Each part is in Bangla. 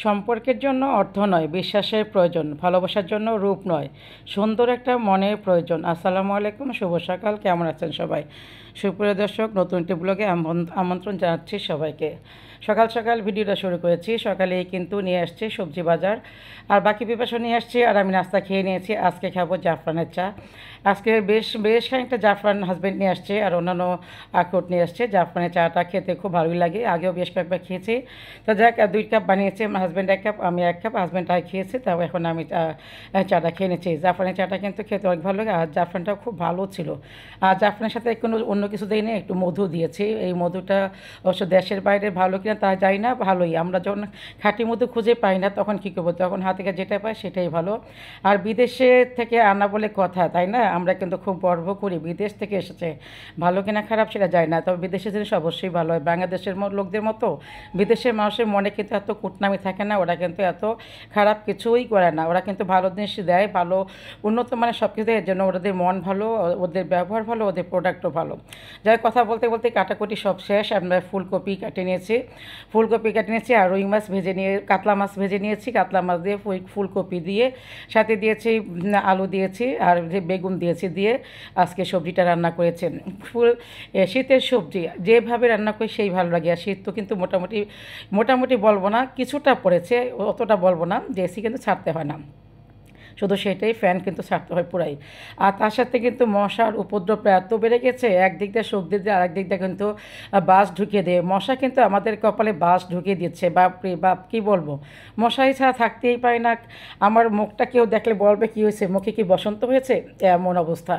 সম্পর্কের জন্য অর্থ নয়, বিশ্বাসের প্রয়োজন। ভালোবাসার জন্য রূপ নয়, সুন্দর একটা মনের প্রয়োজন। আসসালামু আলাইকুম, শুভ সকাল। কেমন আছেন সবাই? সুপ্রিয় দর্শক, নতুন একটি ব্লগে আমন্ত্রণ জানাচ্ছি সবাইকে। সকাল সকাল ভিডিওটা শুরু করেছি। সকালেই কিন্তু নিয়ে আসছি সবজি বাজার, আর বাকি প্রিপারেশন নিয়ে আসছি। আর আমি নাস্তা খেয়ে নিয়েছি। আজকে খাবো জাফরানের চা। আজকে বেশ বেশ খানিকটা জাফরান হাজব্যান্ড নিয়ে আসছে, আর অন্যান্য আখরোট নিয়ে আসছে। জাফরানের চাটা খেতে খুব ভালোই লাগে, আগেও বেশ কয়েকবার খেয়েছি। তো যাক, 2 কাপ বানিয়েছে আমার হাজব্যান্ড, 1 কাপ, আমি 1 কাপ। হাজব্যান্ড আগে খেয়েছে, তাও এখন আমি চাটা খেয়ে নিচ্ছি। জাফরানের চাটা কিন্তু খেতে অনেক ভালো লাগে, আর জাফরানটাও খুব ভালো ছিল। আর জাফরানের সাথে কোনো অন্য কিছু দিই না, একটু মধু দিয়েছি। এই মধুটা অবশ্য দেশের বাইরে ভালো কিনা তা জানি না, ভালোই। আমরা যখন খাঁটি মধু খুঁজে পাই না, তখন কী করবো? তখন হাত থেকে যেটা পাই সেটাই ভালো। আর বিদেশে থেকে আনা বলে কথা, তাই না? আমরা কিন্তু খুব গর্ব করি বিদেশ থেকে এসেছে। ভালো কিনা খারাপ সেটা যায় না, তবে বিদেশের জিনিস অবশ্যই ভালো হয়। বাংলাদেশের লোকদের মতো বিদেশের মানুষের মনে কিন্তু এত কুটনামি থাকে না। ওরা কিন্তু এত খারাপ কিছুই করে না, ওরা কিন্তু ভালো জিনিস দেয়, ভালো উন্নত মানে সব কিছু দেয়। এর জন্য ওদের মন ভালো, ওদের ব্যবহার ভালো, ওদের প্রোডাক্টও ভালো। যাই, কথা বলতে বলতে কাটাকুটি সব শেষ। আমরা ফুলকপি কেটে নিয়েছি, আর রুই মাছ ভেজে নিয়ে, কাতলা মাছ ভেজে নিয়েছি। কাতলা মাছ দিয়ে ফুলকপি দিয়ে, সাথে দিয়েছি আলু দিয়েছি, আর যে বেগুন দিয়েছি, দিয়ে আজকে সবজিটা রান্না করেছেন। শীতের সবজি যেভাবে রান্না করি সেই ভালো লাগে। আর শীত তো কিন্তু মোটামুটি মোটামুটি বলবো না, কিছুটা পড়েছে, অতটা বলবো না যে এসি কিন্তু ছাড়তে হয় না, শুধু সেটাই, ফ্যান কিন্তু ছাড়তে হয় পুরাই। আর তার সাথে কিন্তু মশার উপদ্রব এত বেড়ে গেছে, একদিক দিয়ে সবজি দিয়ে আরেক দিক দিয়ে কিন্তু বাস ঢুকিয়ে দেয়। মশা কিন্তু আমাদের কপালে বাস ঢুকিয়ে দিচ্ছে। বাপরে বাপ, কী বলবো, মশাই ছাড়া থাকতেই পারি না। আমার মুখটা কেউ দেখলে বলবে কী হয়েছে, মুখে কি বসন্ত হয়েছে, এমন অবস্থা।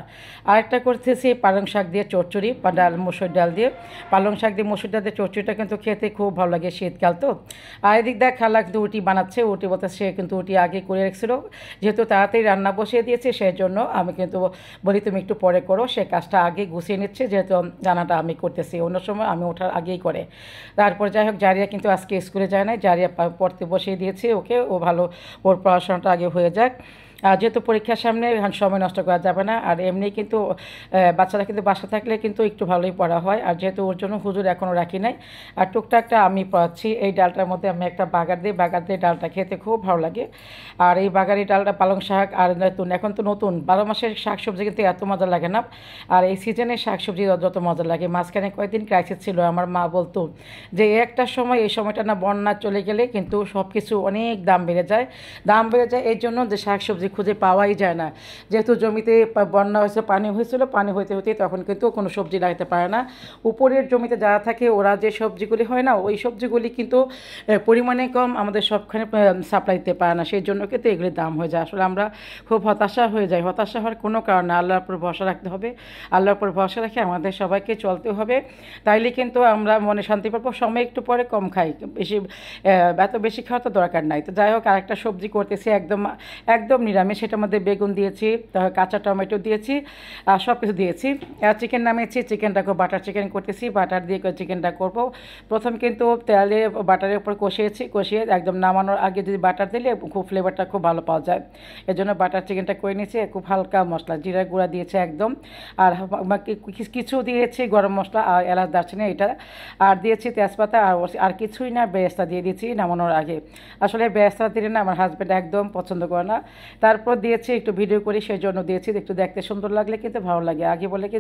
আরেকটা করতেছি পালং শাক দিয়ে চচ্চড়ি, বা মসুর ডাল দিয়ে। পালং শাক দিয়ে মসুর ডাল দিয়ে চচ্চড়িটা কিন্তু খেতে খুব ভালো লাগে, শীতকাল তো। আর এদিক দিয়ে খালা কিন্তু উটি বানাচ্ছে, উটি বলতে সে কিন্তু উটি আগে করে রেখেছিল, যেহেতু তাড়াতাড়ি রান্না বসিয়ে দিয়েছে, সেই জন্য আমি কিন্তু বলি তুমি একটু পরে করো। সে কাজটা আগে গুছিয়ে নিচ্ছে, যেহেতু রান্নাটা আমি করতেছি, অন্য সময় আমি ওঠার আগেই করে। তারপর যাই হোক, জারিয়া কিন্তু আজকে স্কুলে যায় না, জারিয়া পড়তে বসিয়ে দিয়েছি ওকে। ও ভালো, ওর পড়াশোনাটা আগে হয়ে যাক। আর যেহেতু পরীক্ষার সামনে, এখন সময় নষ্ট করা যাবে না। আর এমনি কিন্তু বাচ্চারা কিন্তু বাসা থাকলে কিন্তু একটু ভালোই পড়া হয়। আর যেহেতু ওর জন্য হুজুর এখনও রাখি নাই, আর টুকটাকটা আমি পড়াচ্ছি। এই ডালটার মধ্যে আমি একটা বাগার দিয়ে ডালটা খেতে খুব ভালো লাগে। আর এই বাগারি ডালটা, পালং শাক, আর নতুন, এখন তো নতুন 12 মাসের শাক সবজি কিন্তু এত মজা লাগে না। আর এই সিজনের শাক সবজি যত মজা লাগে। মাঝখানে কয়েকদিন ক্রাইসিস ছিল, আমার মা বলতো যে একটা সময়, এই সময়টা না বন্যা চলে গেলে কিন্তু সব কিছু অনেক দাম বেড়ে যায়। এই জন্য যে শাক সবজি খুঁজে পাওয়াই যায় না। যেহেতু জমিতে বন্যা হয়েছে, পানি হয়েছিল, পানি হইতে হতে তখন কিন্তু কোনো সবজি লাগাতে পারে না। উপরের জমিতে যারা থাকে, ওরা যে সবজিগুলি হয় না, ওই সবজিগুলি কিন্তু পরিমাণে কম, আমাদের সবখানে সাপ্লাই দিতে পারে না। সেই জন্য কিন্তু এগুলির দাম হয়ে যায়। আসলে আমরা খুব হতাশা হয়ে যাই। হতাশা হওয়ার কোনো কারণ না, আল্লাহর উপর ভরসা রাখতে হবে। আল্লাহর উপর ভরসা রেখে আমাদের সবাইকে চলতে হবে, তাইলে কিন্তু আমরা মনে শান্তি পাবো। সময় একটু পরে কম খাই, বেশি এত বেশি খাওয়ার তো দরকার নাই। তো যাই হোক, আরেকটা সবজি করতেছি একদম একদম নিরামিষ। সেটার মধ্যে বেগুন দিয়েছি, কাঁচা টমেটো দিয়েছি, আর সব কিছু দিয়েছি। আর চিকেন নামিয়েছি, চিকেনটাকে বাটার চিকেন করতেছি, বাটার দিয়ে চিকেনটা করব। প্রথম কিন্তু তেলে বাটারের উপর কষিয়ে একদম নামানোর আগে যদি বাটার দিলে খুব ফ্লেভারটা খুব ভালো পাওয়া যায়। এর জন্য বাটার চিকেনটা করে নিয়েছি। খুব হালকা মশলা, জিরা গুঁড়া দিয়েছে একদম, আর কিছু দিয়েছি গরম মশলা আর এলাচ, দারচিনি, এটা আর দিয়েছি তেজপাতা, আর কিছুই না, বেরেস্তা দিয়ে দিয়েছি নামানোর আগে। আসলে বেরেস্তা দিলে না আমার হাজব্যান্ড একদম পছন্দ করে না। তারপর দিয়েছি, একটু ভিডিও করি সেই জন্য দিয়েছি, একটু দেখতে সুন্দর লাগলে কিন্তু ভালো লাগে। আগে বলে কি,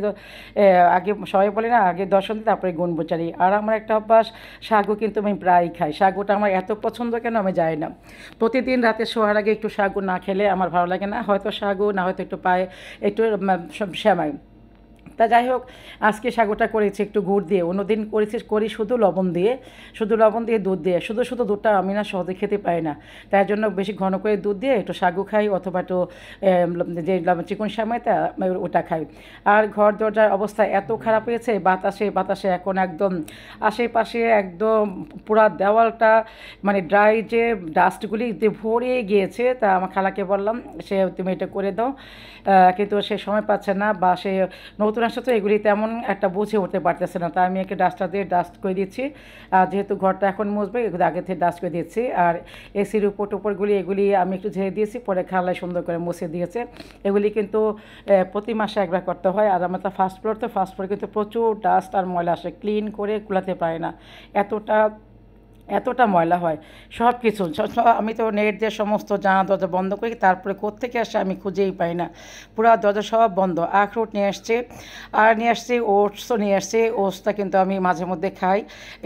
আগে সবাই বলে না, আগে দর্শন দিই তারপরে গুণ বোঝারি। আর আমার একটা অভ্যাস, সাগু কিন্তু আমি প্রায় খাই। সাগুটা আমার এত পছন্দ কেন আমি জানি না। প্রতিদিন রাতে শোয়ার আগে একটু সাগু না খেলে আমার ভালো লাগে না। হয়তো সাগু, না হয়তো একটু পায়ে একটু শ্যামাই। তা যাই হোক, আজকে সাগুটা করেছি একটু গুড় দিয়ে। অন্যদিন করি শুধু লবণ দিয়ে, দুধ দিয়ে। শুধু দুধটা আমি না সহজে খেতে পারি না, তাই জন্য বেশি ঘন করে দুধ দিয়ে একটু সাগু খাই, অথবা একটু যে চিকন সেমাইটা ওটা খাই। আর ঘর দরজার অবস্থা এত খারাপ হয়েছে, বাতাসে এখন একদম আশেপাশে একদম পুরা দেওয়ালটা মানে ড্রাই, যে ডাস্টগুলি ভরে গিয়েছে। তা আমার খালাকে বললাম, সে তুমি এটা করে দাও, কিন্তু সে সময় পাচ্ছে না, বা সে নতুন আসছে তো এগুলি তেমন একটা বুঝে উঠতে পারতেছে না। তাই আমি একে ডাস্টার দিয়ে ডাস্ট করে দিচ্ছি। আর যেহেতু ঘরটা এখন মুছবে, এগুলো আগে থেকে ডাস্ট করে দিচ্ছি। আর এসির উপরগুলি এগুলি আমি একটু ঝেড়ে দিয়েছি, পরে খালায় সুন্দর করে মুছে দিয়েছে। এগুলি কিন্তু প্রতি মাসে একবার করতে হয়। আর আমার তো ফার্স্ট ফ্লোর কিন্তু প্রচুর ডাস্ট আর ময়লা আসে, ক্লিন করে কুলাতে পারে না, এতটা এতটা ময়লা হয় সব কিছু আমি তো নেট দিয়ে সমস্ত জানলা দরজা বন্ধ করি, তারপরে কোত্থেকে আসে আমি খুঁজেই পাই না, পুরো দরজা সব বন্ধ। আখরোট নিয়ে আসছে, আর নিয়ে আসছি ওটসও নিয়ে আসছি। ওটসটা কিন্তু আমি মাঝে মধ্যে খাই,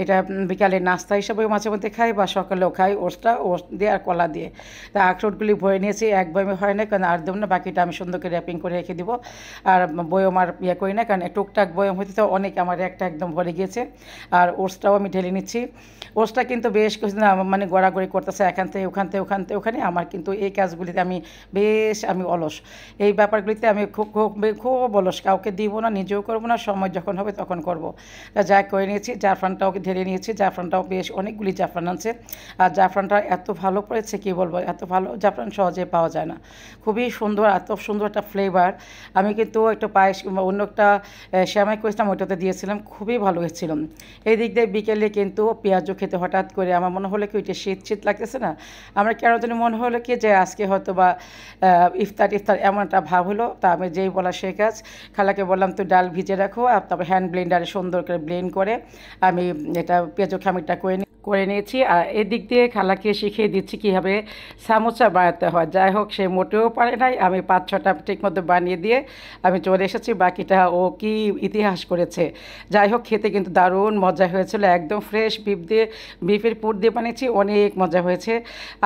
এটা বিকালের নাস্তা হিসাবেও মাঝে মধ্যে খাই বা সকালেও খাই ওটসটা, ওটস দিয়ে আর কলা দিয়ে। তা আখরোটগুলি ভরে নিয়েছি, এক বয়মে হয় না কারণ আর দেবো না, বাকিটা আমি সুন্দর করে র্যাপিং করে রেখে দিব। আর বয়ম আর ইয়ে করি না, কারণ টুকটাক বয়ম হইতে তো অনেক, আমার একটা একদম ভরে গিয়েছে। আর ওটসটাও আমি ঢেলে নিচ্ছি। ওটসটা কিন্তু বেশ কিছুদিন মানে গড়াগড়ি করতেছে এখান থেকে ওখান থেকে ওখান থেকে ওখানে। আমার কিন্তু এই কাজগুলিতে আমি অলস, এই ব্যাপারগুলিতে আমি খুব খুব খুব অলস, কাউকে দিব না, নিজেও করবো না, সময় যখন হবে তখন করব। তা যা করে নিয়েছি, জাফরানটাও ঢেলে নিয়েছি, জাফরানটাও বেশ অনেকগুলি জাফরান আছে। আর জাফরানটা এত ভালো পড়েছে কী বলবো, এত ভালো জাফরান সহজে পাওয়া যায় না, খুবই সুন্দর, এত সুন্দর একটা ফ্লেভার। আমি কিন্তু একটা পায়েস কিংবা অন্য একটা শ্যামাই করেছিলাম, ওইটাতে দিয়েছিলাম, খুবই ভালো হয়েছিল। এই দিক দিয়ে বিকেলে কিন্তু পেঁয়াজও খেতে হঠাৎ করে আমার মনে হলো কি ওইটা শীত শীত লাগতেছে না, আমার কেন জানি মনে হলো কি যে আজকে হয়তো বা ইফতার ইফতার এমন একটা ভাব হলো। তা আমি যেই বলা সেই কাজ, খালাকে বললাম তুই ডাল ভিজে রাখো, আর তারপর হ্যান্ড ব্লেন্ডারে সুন্দর করে ব্লেন্ড করে আমি এটা পেঁয়াজও খামিরটা করে নিয়েছি। আর এদিক দিয়ে খালাকে শিখিয়ে দিচ্ছি কীভাবে সামোসা বানাতে হয়। যাই হোক, সে মোটেও পারে নাই, আমি 5-6টা ঠিক মতো বানিয়ে দিয়ে আমি চলে এসেছি, বাকিটা ও কি ইতিহাস করেছে। যাই হোক, খেতে কিন্তু দারুণ মজা হয়েছিল, একদম ফ্রেশ বিফের পুর দিয়ে বানিয়েছি, অনেক মজা হয়েছে।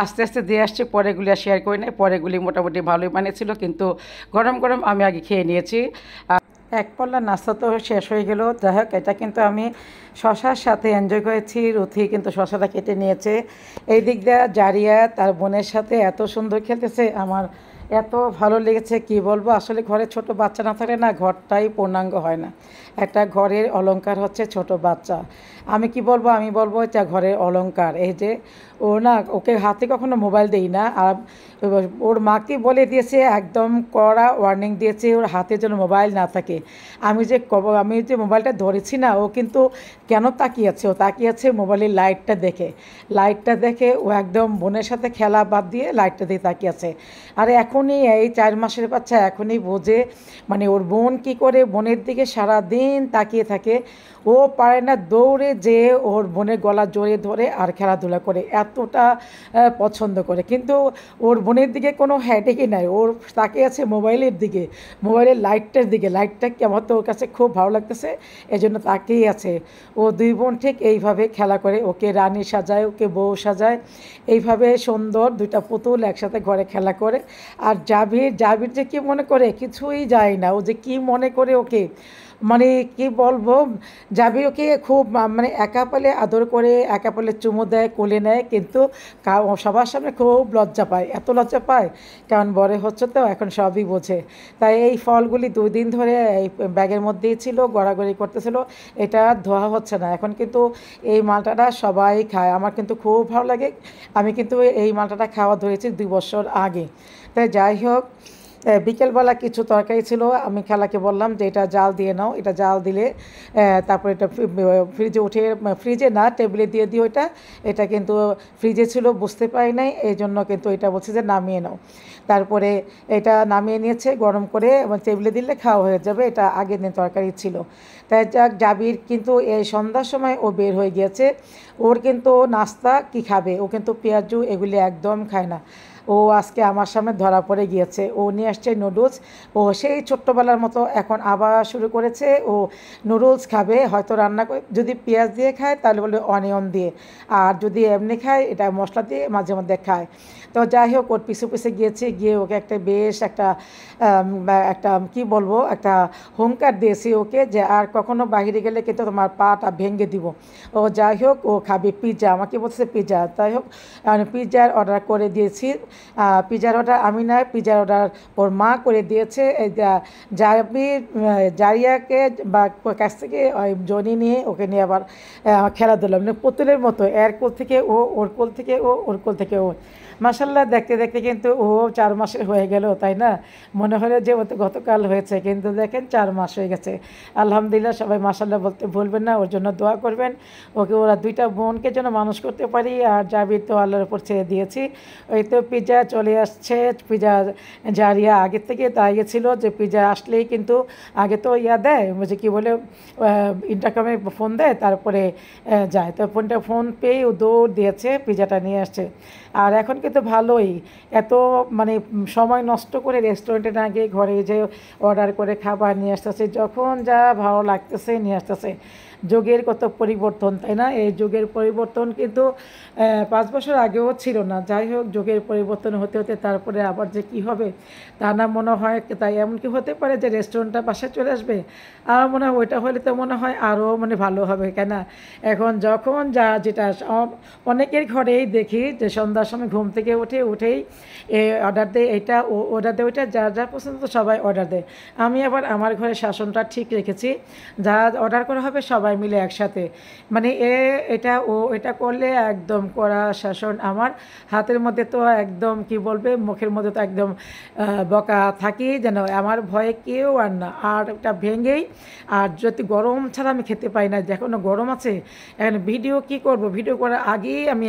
আস্তে আস্তে দিয়ে আসছি, পরেগুলি আর শেয়ার করি নাই, পরেগুলি মোটামুটি ভালোই বানিয়েছিল, কিন্তু গরম গরম আমি আগে খেয়ে নিয়েছি। এক পল্লা নাস্তা তো শেষ হয়ে গেল। যাই হোক, এটা কিন্তু আমি শশার সাথে এনজয় করেছি। রুথি কিন্তু শশাটা কেটে নিয়েছে। এই দিক দিয়ে জারিয়া তার বোনের সাথে এত সুন্দর খেলতেছে, আমার এত ভালো লেগেছে কি বলবো। আসলে ঘরে ছোট বাচ্চা না থাকলে না ঘরটাই পূর্ণাঙ্গ হয় না। একটা ঘরের অলংকার হচ্ছে ছোট বাচ্চা। আমি বলবো এটা ঘরের অলংকার। এই যে ও না, ওকে হাতে কখনো মোবাইল দেই না, আর ওর মাকে বলে দিয়েছে, একদম কড়া ওয়ার্নিং দিয়েছে ওর হাতে যেন মোবাইল না থাকে। আমি যে মোবাইলটা ধরেছি না, ও কিন্তু কেন তাকিয়েছে, ও তাকিয়েছে মোবাইলের লাইটটা দেখে ও একদম বোনের সাথে খেলা বাদ দিয়ে লাইটটা দিয়ে তাকিয়েছে। আর এখনই এই 4 মাসের বাচ্চা এখনই বোঝে, মানে ওর বোন কি করে বোনের দিকে সারা দিন তাকিয়ে থাকে। ও পারে না দৌড়ে যে ওর বোনের গলা জড়িয়ে ধরে আর খেলাধুলা করে, এতটা পছন্দ করে। কিন্তু ওর বোনের দিকে কোনো হ্যাডেকই নাই, ওর তাকিয়ে আছে মোবাইলের দিকে, মোবাইলের লাইটটার দিকে। লাইটটা কেমন তো ওর কাছে খুব ভালো লাগতেছে, এজন্য তাকিয়েই আছে। ও 2 বোন ঠিক এইভাবে খেলা করে, ওকে রানী সাজায়, ওকে বউ সাজায়, এইভাবে সুন্দর 2টা পুতুল একসাথে ঘরে খেলা করে। আর জাবির যে কী মনে করে কিছুই যায় না, ও যে কী মনে করে ওকে, মানে কি বলবো, জাবির ওকে খুব মানে একা পেলে আদর করে, একা পেলে চুমু দেয়, কোলে নেয়, কিন্তু সবার সামনে খুব লজ্জা পায়, এত লজ্জা পায়, কারণ বড় হচ্ছে তো এখন সবই বোঝে। তাই এই ফলগুলি 2 দিন ধরে এই ব্যাগের মধ্যেই ছিল, গড়াগড়ি করতেছিল, এটা ধোয়া হচ্ছে না। এখন কিন্তু এই মালটাটা সবাই খায়, আমার কিন্তু খুব ভালো লাগে। আমি কিন্তু এই মালটাটা খাওয়া ধরেছি 2 বছর আগে। তাই যাই হোক, বিকেলবেলা কিছু তরকারি ছিল, আমি খালাকে বললাম যে এটা জাল দিয়ে নাও, এটা জাল দিলে তারপরে এটা ফ্রিজে উঠে, ফ্রিজে না টেবিলে দিয়ে দিও। এটা কিন্তু ফ্রিজে ছিল, বুঝতে পারি নাই, এই জন্য কিন্তু এটা বলছে যে নামিয়ে নাও। তারপরে এটা নামিয়ে নিয়েছে গরম করে, এবং টেবিলে দিলে খাওয়া হয়ে যাবে, এটা আগের দিন তরকারি ছিল। তাই যাক, জাবির কিন্তু এই সন্ধ্যার সময় ও বের হয়ে গিয়েছে। ওর কিন্তু নাস্তা কি খাবে, ও কিন্তু পেঁয়াজু এগুলি একদম খায় না। ও আজকে আমার সামনে ধরা পড়ে গিয়েছে, ও নিয়ে আসছে নুডলস। ও সেই ছোট্টবেলার মতো এখন আবার শুরু করেছে, ও নুডলস খাবে। হয়তো রান্না করে যদি পেঁয়াজ দিয়ে খায় তাহলে বলে অনিয়ন দিয়ে, আর যদি এমনি খায় এটা মশলা দিয়ে মাঝে মধ্যে খায়। তো যাই হোক, ওর পিছু পিছে গিয়ে ওকে একটা বেশ একটা কী বলবো, একটা হুঙ্কার দিয়েছি ওকে, যে আর কখনো বাইরে গেলে কিন্তু তোমার পাটা ভেঙে দিব। ও যাই হোক, ও খাবে পিৎজা, আমাকে বলছে পিৎজা। যাই হোক, আমি পিৎজার অর্ডার করে দিয়েছি। পিৎজার অর্ডার আমি না, পিৎজার অর্ডার ওর মা করে দিয়েছে। এই জারিয়াকে বা কাছ থেকে ওই জনি নিয়ে ওকে নিয়ে আবার খেলাধুলা, মানে পুতুলের মতো, এর কোল থেকে ও, ওর কোল থেকে ও, ওর কোল থেকে ও। মাসাল্লাহ, দেখতে দেখতে কিন্তু ও 4 মাসের হয়ে গেল, তাই না? মনে হলো যে ও তো গতকাল হয়েছে, কিন্তু দেখেন 4 মাস হয়ে গেছে। আলহামদুলিল্লাহ, সবাই মাসাল্লাহ বলতে ভুলবেন না, ওর জন্য দোয়া করবেন, ওরা 2টা বোনকে যেন মানুষ করতে পারি। আর জাবির তো আল্লাহর উপর ছেড়ে দিয়েছি। ওই তো পিৎজা চলে আসছে। পিৎজা জারিয়া আগের থেকে দাঁড়িয়ে ছিল যে পিৎজা আসলেই কিন্তু আগে তো দেয় যে কী বলে ইন্টারকমে ফোন দেয়, তারপরে যায়। তো ফোন পেয়ে ও দৌড় দিয়েছে, পিৎজাটা নিয়ে আসছে। আর এখন কিন্তু ভালোই, এত মানে সময় নষ্ট করে রেস্টুরেন্টে না গিয়ে ঘরে যে অর্ডার করে খাবার নিয়ে আসতেছে, যখন যা ভালো লাগতেছে নিয়ে আসতেছে। যুগের কত পরিবর্তন, তাই না? এই যুগের পরিবর্তন কিন্তু 5 বছর আগেও ছিল না। যাই হোক, যুগের পরিবর্তন হতে হতে তারপরে আবার যে কি হবে তা না মনে হয়। তাই এমন কি হতে পারে যে রেস্টুরেন্টটা পাশে চলে আসবে? আমার মনে হয় ওইটা হলে তো মনে হয় আরও মানে ভালো হবে, কেন? এখন যখন যা যেটা অনেকের ঘরেই দেখি যে সন্ধ্যার সময় ঘুম থেকে উঠেই অর্ডার দেয়, এটা অর্ডার দেয় ওইটা, যার যা পছন্দ সবাই অর্ডার দেয়। আমি আবার আমার ঘরে শাসনটা ঠিক রেখেছি, যা অর্ডার করা হবে সবাই মিলে একসাথে, মানে এটা করলে একদম কড়া শাসন। আমার হাতের মধ্যে তো একদম কি বলবে, মুখের মধ্যে তো একদম বকা থাকি, যেন আমার ভয়ে কেউ আর না। আর এটা ভেঙেই, আর যদি গরম ছাড়া আমি খেতে পাই না, এখনও গরম আছে। এখন ভিডিও কি করব, ভিডিও করার আগেই আমি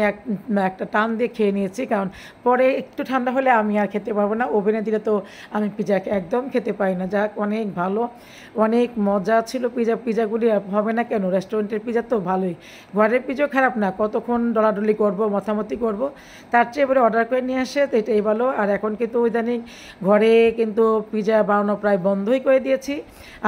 একটা টান দিয়ে খেয়ে নিয়েছি, কারণ পরে একটু ঠান্ডা হলে আমি আর খেতে পারবো না। ওভেনে দিলে তো আমি পিৎজা একদম খেতে পারি না। যাক, অনেক ভালো, অনেক মজা ছিল পিৎজাগুলি। আর হবে না কেন, রেস্টুরেন্টের পিৎজা তো ভালোই, ঘরের পিৎজাও খারাপ না। কতক্ষণ ডলাডলি করবো, মাথামতি করবো, তার চেয়ে এবারে অর্ডার করে নিয়ে আসে, তো এটাই ভালো। আর এখন কিন্তু ইদানিং ঘরে কিন্তু পিৎজা বানানো প্রায় বন্ধই করে দিয়েছি।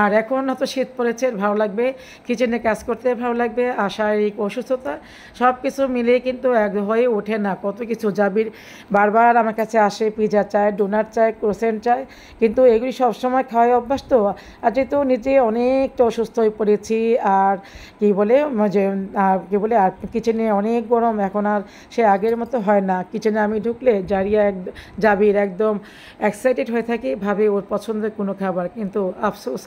আর এখন হয়তো শীত পড়েছে, ভালো লাগবে কিচেনে কাজ করতে, ভালো লাগবে। আর শারীরিক অসুস্থতা সব কিছু মিলিয়ে কিন্তু এক হয়ে ওঠে না। কত কিছু জাবির বারবার আমার কাছে আসে, পিৎজা চায়, ডোনাট চায়, ক্রোসেন্ট চায়, কিন্তু এগুলি সবসময় খাওয়াই অভ্যাস তো। আর যেহেতু নিজে অনেকটা অসুস্থ হয়ে পড়েছি, আর কী বলে যে আর কিচেনে অনেক গরম, এখন আর সে আগের মতো হয় না। কিচেনে আমি ঢুকলে জাবির একদম এক্সাইটেড হয়ে থাকি, ভাবে ওর পছন্দের কোনো খাবার, কিন্তু আফসোস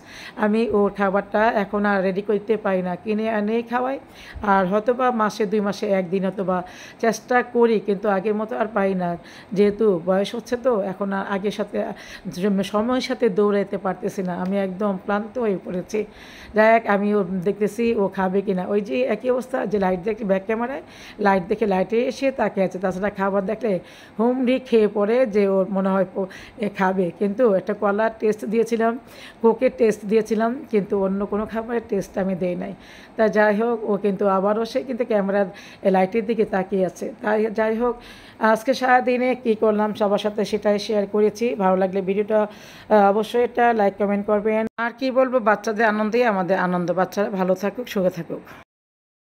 আমি ওর খাবারটা এখন আর রেডি করতে পারি না, কিনে এনেই খাওয়াই। আর হয়তো বা মাসে 2 মাসে একদিন হয়তো বা চেষ্টা করি, কিন্তু আগের মতো আর পারি না। যেহেতু বয়স হচ্ছে তো এখন আর আগের সাথে সময়ের সাথে দৌড়াইতে পারতেছি না, আমি একদম ক্লান্ত হয়ে পড়েছি। যাই হোক, আমি ও দেখতেছি ও খাবে কিনা। ওই যে একই অবস্থা, যে লাইট দেখে ব্যাক ক্যামেরায় লাইট দেখে লাইটে এসে তাকে আছে, তাছাড়া খাবার দেখলে হুমড়ি খেয়ে পড়ে যে ওর মনে হয় খাবে। কিন্তু একটা কলার টেস্ট দিয়েছিলাম, কোকের টেস্ট দিয়েছিলাম, কিন্তু অন্য কোনো খাবারের টেস্ট আমি দেই নাই। তা যাই হোক, ও কিন্তু আবারও সে কিন্তু ক্যামেরার লাইটের দিকে তাকিয়ে আছে। তাই যাই হোক, আজকে সারাদিনে কী করলাম সবার সাথে সেটাই শেয়ার করেছি। ভালো লাগলে ভিডিওটা অবশ্যই এটা লাইক কমেন্ট করবেন। আর কি বলবো, বাচ্চাদের আনন্দেই আমাদের আনন্দ। বাচ্চারা ভালো থাকুক, সুখে থাকুক।